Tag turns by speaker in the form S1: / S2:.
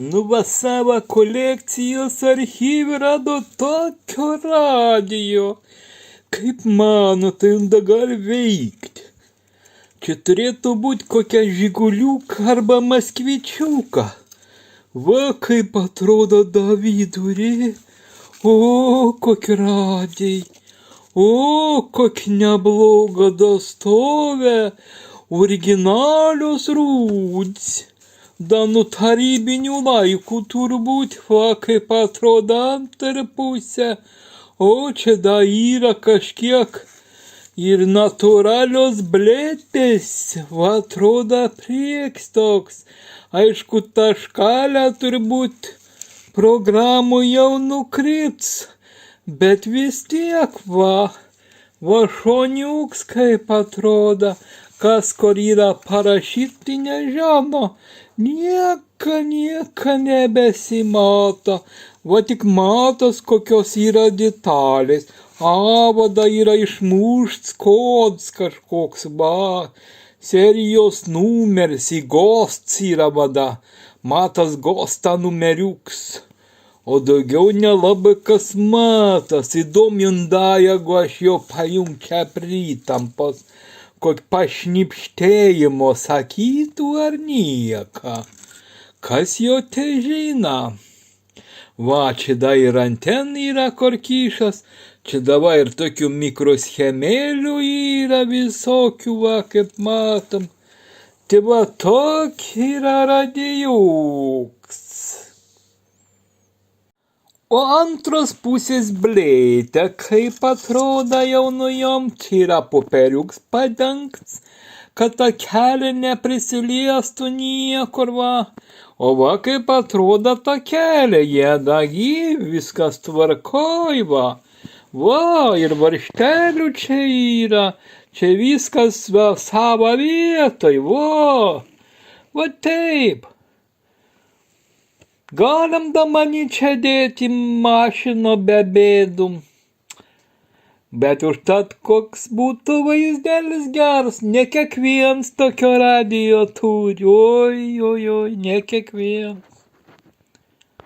S1: Nu va savo kolekcijos archyve rado tokio radijo. Kaip manote, jin gali veikti? Čia turėtų būti kokia žiguliuka arba maskvičiuka. Va kaip atrodo Davidurė. O, kokie radijai. O, kokia nebloga dastovė. Originalios rūdys. Da nu tarybinių laikų turbūt, va kaip atrodo antrą pusę. O čia da yra kažkiek ir natūralios blėtės, va atrodo prieks toks. Aišku, taškalė turbūt programų jau nukrits, bet vis tiek va šoniuks kaip atrodo. Kas kur yra parašyti nežino, nieka nebesimato, va tik matos kokios yra detalės, va da yra išmušts kods kažkoks, va, serijos numeris, į gosts yra vada, matas gostą numeriuks, o daugiau nelabai kas matas, įdominda, jeigu aš jo pajungčia pritampos, kokį pašnipštėjimo sakytų ar nieką. Kas jo te žino? Va, čia da ir antenų yra kur kišas, čia dava ir tokių mikroschemėlių yra visokių, va, kaip matom. Tai va, tokia yra radijuks. O antros pusės blėtė, kaip atrodo jaunujom, čia yra popieriuks padengts, kad ta kelė neprisiliestų niekur, va. O va kaip atrodo ta kelė, jėdagi, viskas tvarkoj, va. Va, ir varžtelių čia yra, čia viskas va, savo vietoj, va. Va taip. Galim da mani čia dėti mašino be bėdų. Bet užtat koks būtų vaizdelis geras, ne kiekvienas tokio radijo turi, oi, ne kiekvienas.